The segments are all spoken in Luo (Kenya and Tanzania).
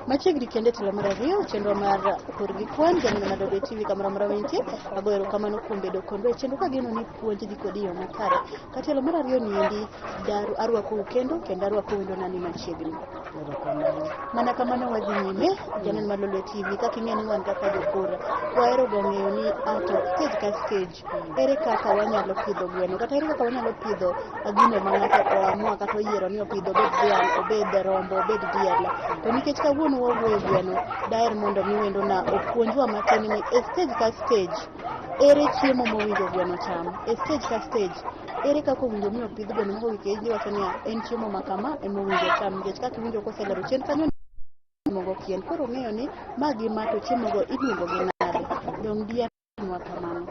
Machiegni kende telo mar ariyo chenro mar pur gi kwan jani na Dode TV kamera mar winti agoero kamano kuom bedo kondo chenro ka gino ni puonj di kodi yo makare katelo mar ariyo ni endi daru arwako kendo arwako wendo nani machiegni mana kamano wadhi nyime jani mar Dode TV kaka ing'eni wan kaka jopur waero gang'eyo ni ato stage ka stage ere kaka wanyalo pidho gweno kata ere kaka wanyalo pidho gino ma ng'ato oamua kata oyiero ni opidho obed dhiang' obed rombo obed diel to nikech kawuono wawuoyo gweno daher mondo mi wendo na opuonjwa matin ni e stage ka stage ere chiemo mowinjo gweno cham e stage ka stage ere kaka owinjo mi opidh gweno moko nikech giwacho ni en chiemo ma kama emowinjo cham nikech kaka iwinjo koselero chien kanyo mogo kien koro ng'eyo ni magi ma to chiemo go iluongo gi nade dong dia nwa kamano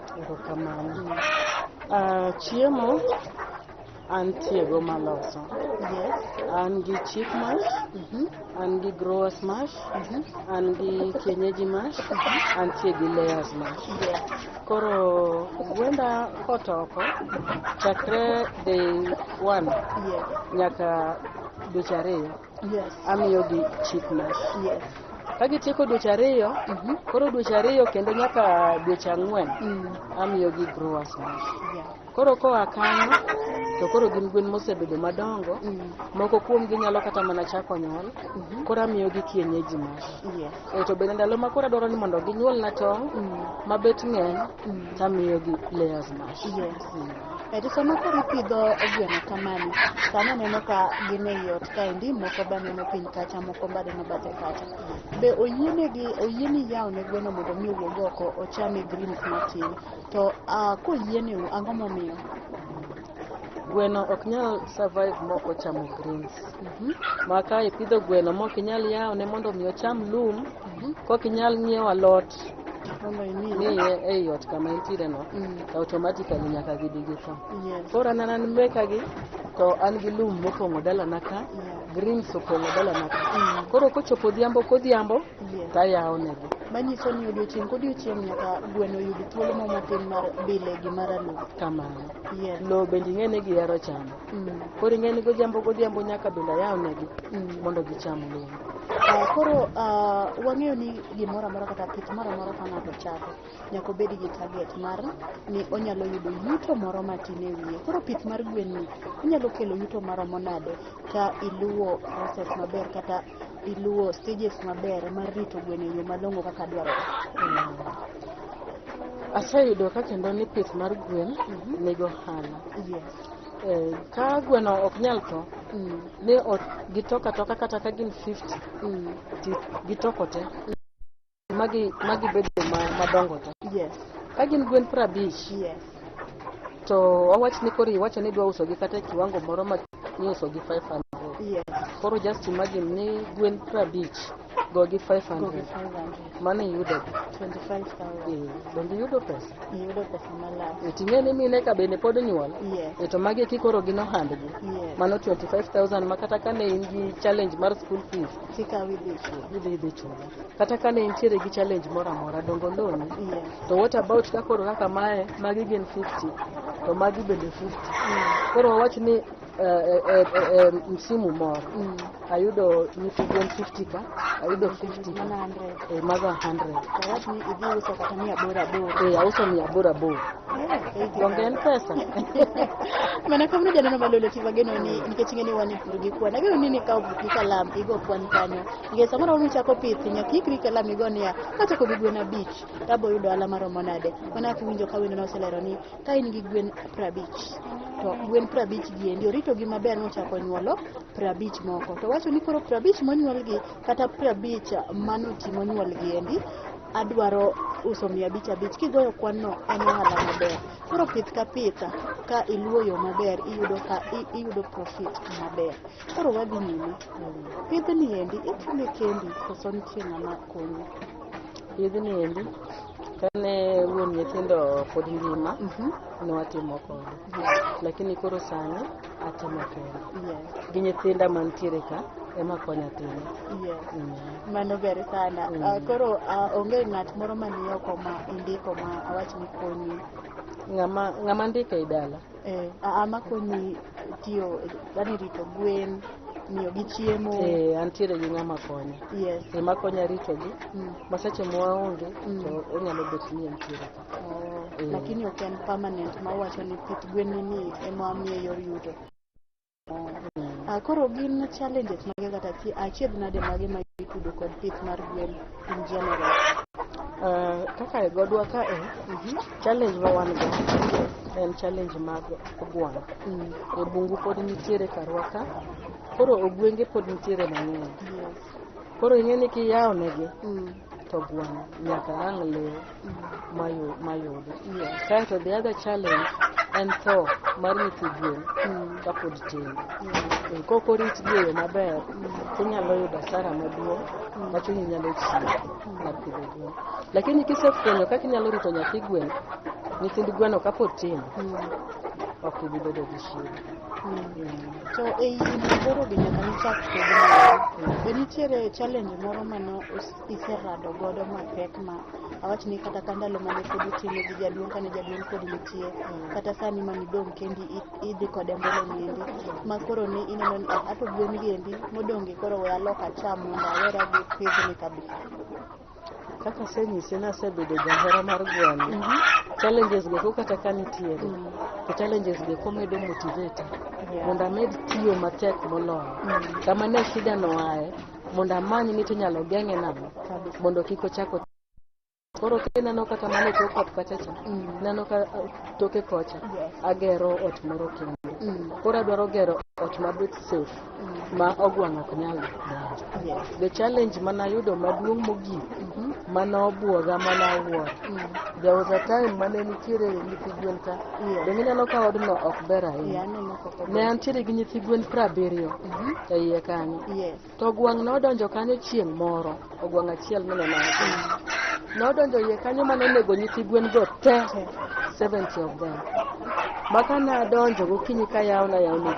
chiemo antie go maloso an gi chick mash an gi growers mash an gi kienyeji mash antie gi layers mash koro gwenda kotoko chakre day 1 nyaka dweche ariyo amiyo gi chick mash kagitieko dweche ariyo koro dweche ariyo kendo nyaka dweche 4 amiyo gi growers mash koro koa kanyo to koro gin gwen mosebedo madongo moko kuom gi nyalo kata mana chako nyuol koro amiyo gi kienyeji mash to bende ndalo ma koro adwaro ni mondo ginyuol na tong' mabet ng'eny tamiyo gi layers mash to sama koro ipidho gweno kamani sama neno ka gin e yot kaendi moko ba neno piny kacha moko ba neno bathe kacha be oyieni yawo ne gweno mondo mi owuog oko ochame greens matin to koyieneu ang'o momiyo gweno ok nyal survive mok ochamo greens ma ka ipidho gweno mok inyal yawo ne mondo mi ocham lum kok inyal ng'iewo alot niye ei ot kama intiere no automatically nyaka gidhi githo koro an meka gi to an gi lum mopong'o dalana ka greens opong'o dalana ka koro kochopo godhiambo tayawo negi manyiso ni odiochieng' kodiochieng' nyaka gweno yud thuolo mo matin mar bile gi maralum kamano lo bende ing'e ni gihero chamo koro ing'e ni godhiambo nyaka bende ayawo negi mondo gicham lum koro wang'eyo ni gimoro amora kata pith moro amora ka ng'ato chako nyaka obed gi target mar ni onyalo yudo yuto moro matin e wiye koro pith mar gwen ni onyalo kelo yuto maromo nade ka iluwo process maber kata iluwo stages maber mar rito gwen e yo malong'o kaka dwarore aseyudo ka kendo ni pith mar gwen nigi ohala ka gweno ok nyal to ne gitoka toka kata ka gin 50 gitoko te magi bedo madongo te ka gin gwen 50 to wawach ni koro iwacho ni dwa uso gi kata kiwango moro ma niuso gi 500 koro just imagine ni gwen 50 go gi 500 mane yudo 25,000 donge yudo pesa malach ting'e ni mine ka bende pod nyuol to magi kikoro gin ohandgi mano 25,000 ma kata kane in gi challenge mar school fees idhi chulo kata kane intiere gi challenge moro amora dongo loni to what about ka koro kaka magi gin 50 to magi bende 50 koro wawach ni msimu moro ayudo nyithi gwen 50 ka ayudo 50 mana 100 mago 100 wawach ni idhi uso kata 100 auso 100 donge en pesa mana kamano janeno malolo tiva geno ni nikech ing'eni wan e pur gi kwan ageno ni ikawo buk gi kalam igo kwan kanyo nikech samoro michako pith nyaka ikri kalam igo niya kachako gi gwen 5 tabo yudo ala maromo nade mana kiwinjo ka wendo noselero ni ka in gi gwen 50 to gwen 50 gi endi orito gi maber mochako nyuolo 50 moko to wacho ni koro 50 monyuol gi kata 50 manoti monyuol gi endi adwaro uso 500 kigoyo kwan no en ohala maber koro pith ka pith ka iluwo yo maber iyudo profit maber koro wadhi nyime pith ni endi itime kendi koso nitie ng'ama konyi pith ni endi kane wuon nyithindo pod ngima ne watimo kode lakini koro sani atimo kende gi nyithinda mantiere ka ema konya time mano ber sana koro onge ng'at moro mani oko ma indiko ma awach ni konyi ng'ama ndiko e dala ama konyi tiyo yani rito gwen miyogi chiemo. Antiere gi ng'ama konya. Yes. Ema konya ritogi. Ma seche mwaonge to onyalo bet ni entiere ka. Lakini ok en permanent ma wacho ni pith gwen ni ema miyo yor yuto. Koro gin challenges mage kata achiedh nade mage ma itudo kod pith mar gwen in general? Kaka e godwa ka challenge ma wan go en challenge mag ogwang'. E bungu pod nitiere karwa ka, koro ogwenge pod nitiere mang'eny. Koro ing'e ni kiyawo negi to gwang' nyaka ang' lew mayudo. Kaeto the other challenge en tho mar nyithi gwen kapod tindo. Kok oritgi e yo maber, inyalo yudo hasara maduong' ma chunyi nyalo chiwo mar pidho gwen. Lakini kisefwenyo kaka inyalo rito nyithind gweno kapod tindo, ok ibi bedo gi shida. To ei boro gi nyaka nichak be nitiere challenge moro mane iserado godo mapek ma awach ni kata ka ndalo mane pod itimo gi jaduong' kane jaduong' pod nitie, kata sani manidong' kendi idhi kode mbele niendi ma koro ne ineno ni ato gwen gi endi modong' koro we aloka cham mondo awera gi pidhni kabisa? Kaka senyisi nasebedo jahera mar gweno, challenges go kata ka nitiere, to challenges go komedo motivate mondo amed tiyo matek moloyo. Kama ne shida no ae, mondo amany ni tinyalo geng'e nang'o mondo kik ochako. Koro kineno kata mane tok ot kachacha, neno ka toke kocha, agero ot moro kendo. Koro adwaro gero ot mabet safe, ma ogwang' ok nyal donjo. The challenge manayudo maduong' mogik, manobwoga manawuoro. There was a time mane nitiere nyithi gwen ka, dong' ineno ka odno ok ber ahinya. Ne antiere gi nyithi gwen 70 e iye kanyo. To ogwang' nodonjo kanyo chieng' moro, ogwang' achiel mineno nodonjo iye kanyo manonego nyithi gwen go te 70 of them. Maka nadonjo gokinyi ka yawna gwen,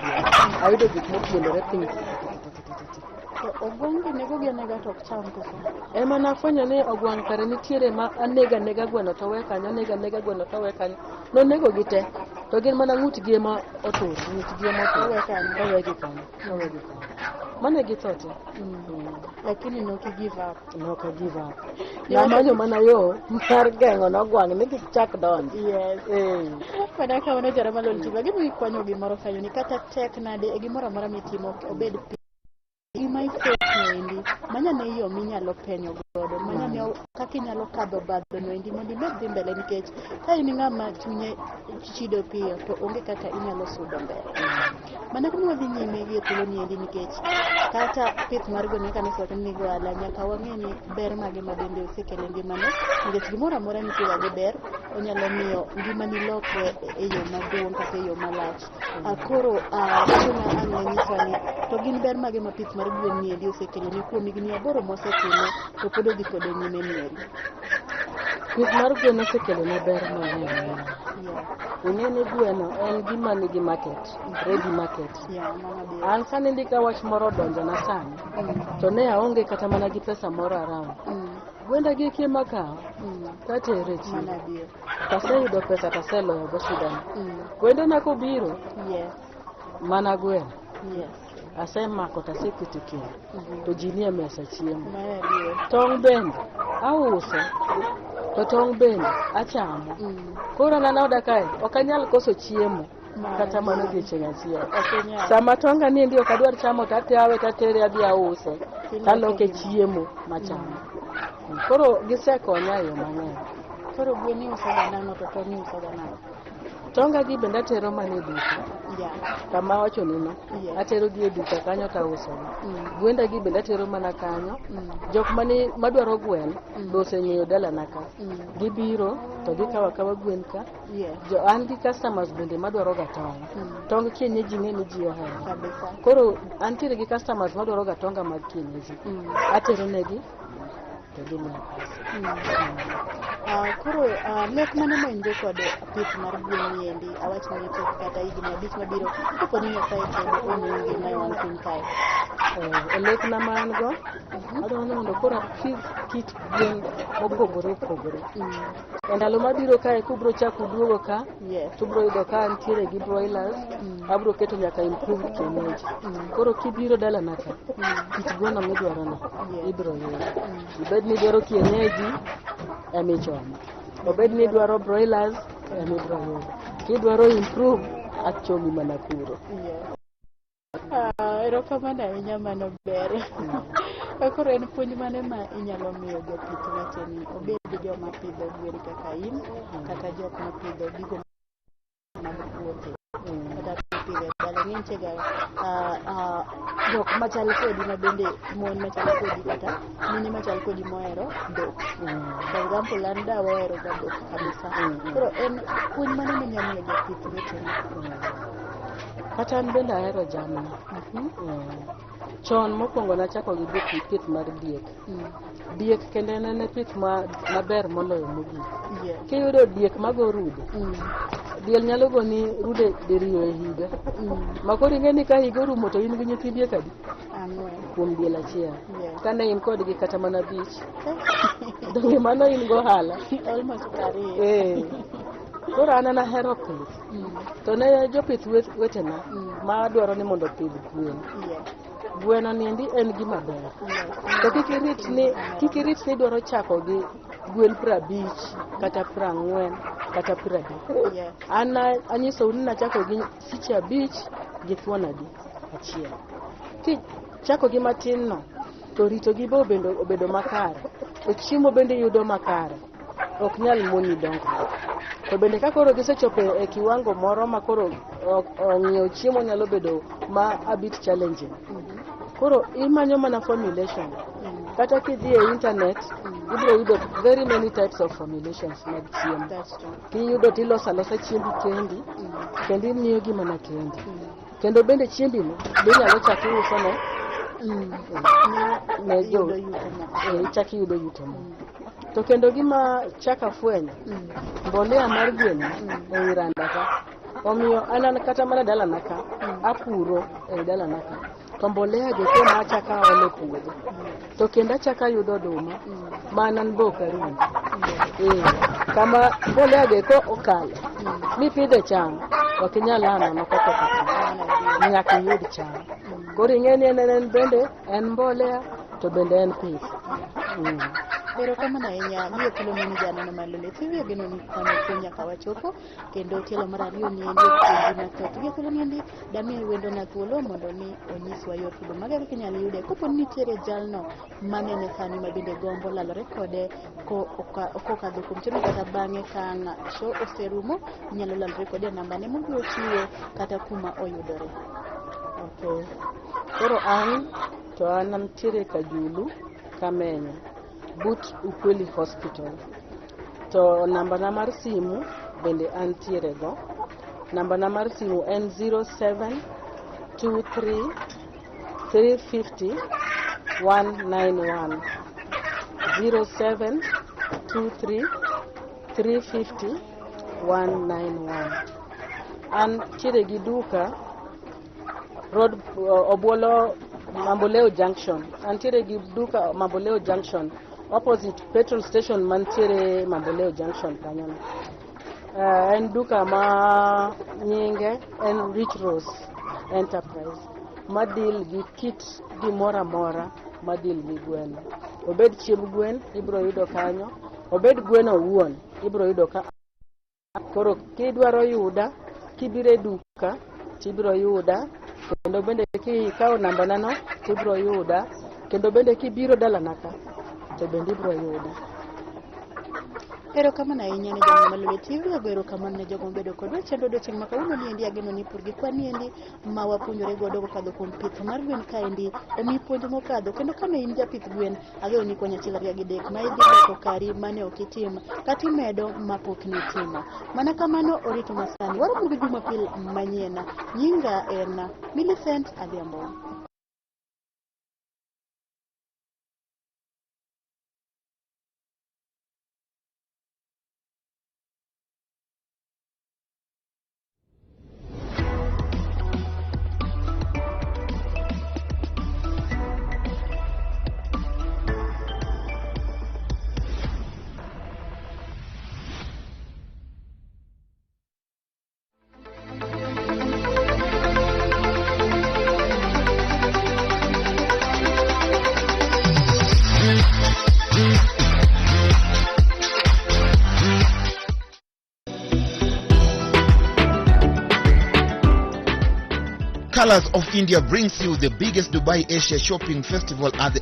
ayudo gik mopielore piny. Ogwang' gi nego gi anega tok cham koso? Ema nafwenyo ni ogwang' kare nitiere ma anega gweno to we kanyo, anega gweno to we kanyo. Nonego gi te, to gin mana ng'utgi ema otur, ng'utgi ema otur. Owegi kanyo. Mane githo te. Lakini noki give up. Noka give up. Namanyo mana yo mar geng'o nogwang' ni kik chak donjo. Yes. Pada ka wana jara malol tiba gima ikwanyo gimoro kanyo ni kata tek nade e gimoro amora mitimo obed gima ifeto endi manya ne yo minyalo penyo godo, manya ne kaka inyalo kadho badho no endi mondo imed dhi mbele, nikech ka in ng'ama chunye chido piyo to onge kaka inyalo sudo mbele. Mana kuma wadhi nyime gi thuolo ni endi, nikech kata pith mar gwen kane swacho ni goala nyaka wang'e ni ber mage ma bende osekelo ngimane, nikech gimoro amora nitie gi ber, onyalo miyo ngimani lokre e yo maduong' kata e yo malach. Koro kuna ang' nyisa ni to gin ber mage ma pith mar gwen ni endi osekelo ni kuom higni 8 mosetimo to pod odhi kode nyime ni endi? Pith mar gwen osekelo ne ber mang'eny. Ing'e ni gweno en gima nigi market, ready market. An sani ndika wach moro donjo na sani, to ne aonge kata mana gi pesa moro around. Gwenda gi kiema kawo, katere chiro. Kaseyudo pesa taseloyo go shida. Gwenda na kobiro, mana gweno. Asemako taseketo kendo, to ji nie mesa chiemo. Tong' bende auso, to tong' bende achamo. Koro nanoda kae, ok anyal koso chiemo kata mano odiochieng' achiel. Sama tonga ni ndio kadwar chamo tatawe tatere adhi ause, taloke chiemo machamo. Koro gisekonya e yo mang'eny. Koro gwen iuso ga nang'o to tong' iuso ga nang'o? Tonga gi bende atero mana e duka. Kama wacho nino, atero gi e duka kanyo tauso. Gwenda gi bende atero mana kanyo. Jok mane madwaro gwen do oseng'eyo dala naka. Gibiro to gikawo akawa gwen ka. An gi customers bende madwaro ga tong'. Tong' kienyeji ng'e ni ji ohero. Koro antiere gi customers madwaro ga tonga mag kienyeji. Atero negi to gimiya pesa. Koro lek mane ma in go kod pith mar gwen niendi awach ni tok kata higni 5 mabiro kapo ni Nyasaye kendo omiyi ngima e wang' piny kae? Lekna ma an go adwaro ni mondo koro apidh kit gwen mopogore opogore. E ndalo mabiro kae kubro chako duogo ka to ubro yudo ka ntiere gi broilers, abro keto nyaka improved kienyeji. Koro kibiro dalana ka kit gweno midwarono ibro yudo. Ibed ni idwaro kienyeji emichomo, obed ni idwaro broilers emibro yudo, kidwaro improve achomi mana kuro. Erokamano ahinya, mano ber. Koro en puonj mane ma inyalo miyo jopith weteni, obed joma pidho gwen kaka in kata jok mapidho gigo mag puothe kata pidho e dala? Ng'enychega jok machal kodi ma bende mon machal kodi kata mine machal kodi mohero dhok. For example, an dawa ohero ga dhok kabisa. Koro en puonj mane minyalo miyo jopith weteni? Kata an bende ahero jamni. Chon mokwongo nachako gi pith mar diek. Diek kendo en pith maber moloyo mogik. Kiyudo diek mago rude, diel nyalo goni rude diriyo e higa. Makoro ing'eni ka higa orumo to in gi nyithi diek adi? Kuom diel achiel. Kane in kodgi kata mana 5. Donge mano in gohala? Almost 2. Koro an ahero pith. To ne jopith wetena ma dwaro ni mondo pidh gwen. Gweno niendi en gima ber. To kik irit ni dwaro chako gi gwen 50 kata 40 kata 30. An anyisou ni nachako gi siche 5 gi thuon adi achiel. Kichako gi matin no to rito gi obedo makare, to chiemo bende yudo makare, ok nyal moni dongruok. To bende ka koro gisechopo e kiwango moro ma koro ng'iewo chiemo nyalo bedo ma a bit challenging, koro imanyo mana formulation. Kata kidhi e internet ibro yudo very many types of formulations mag chiemo. Kiyudo tiloso alosa chiembi kendi, kendo imiyo gi mana kendi. Kendo bende chiembi no be nyalo chako uso ne jo chaki yudo yuto mo. To kendo gima chaka fwenyo, mbolea mar gwen e randa ka. Omiyo an kata mana dalana ka apuro e dalana ka. To mbolea go ke ma chaka ole puodho. To kendo achaka yudo oduma manan bokarumo. Kama mbolea go ko okalo mipidhe cham ok inyal ano kaka nyaka yud cham. Koro ing'eni en bende en mbolea to bende en pith. Erokamano ahinya, miyo thuolo mani janeno malole TV geno ni kama nyaka wachopo kendo tielo mar ariyo ni endi puonji mathoth. Miyo thuolo niendi damiyo wendo na thuolo mondo ni onyiswa yor tudo maga kaka inyalo yude. Kopo ni nitiere jalno manene sani ma bende gombo lalore kode kokadho kuom chenro kata bang'e ka show oserumo, inyalo lalore kode e namba ne mobiro chiwo kata kuma oyudore. Koro an antiere Kajulu, Kamenya, but Ukweli Hospital. To namba na mar simu bende antiere go. Namba na mar simu en 0723 350 191. 0723 350 191. Antiere gi duka Road Obuolo Mamboleo Junction. Antiere gi duka Mamboleo Junction opposite petrol station mantiere Mamboleo Junction kanyono. En duka ma nyinge en Rich Rose Enterprise ma deal gi kit gimoro amora ma deal gi gweno. Obed chiemb gwen ibro yudo kanyo, obed gweno owuon ibro yudo ka. Koro kidwaro yuda kibire duka tibro yuda, kendo bende kikawo namba nano tibro yuda, kendo bende kibiro dalana ka to bende ibro yuda. Erokamano ahinya ne jogo malole TV, erokamano ne jogo bedo kodwa chenro odiochieng' ma kawuono niendi ageno ni pur gi kwan niendi ma wapuonjore godo kokadho kuom pith mar gwen kaendi omi puonj mokadho, kendo kama in japith gwen ageno ni kony achiel ariyo adek ma idhi loko kari mane ok itim kata imedo mapok nitimo. Mana kamano orito masani waromo gi Jumapil manyien. Nyinga en Millicent Adhiambo. Colors of India brings you the biggest Dubai Asia shopping festival at the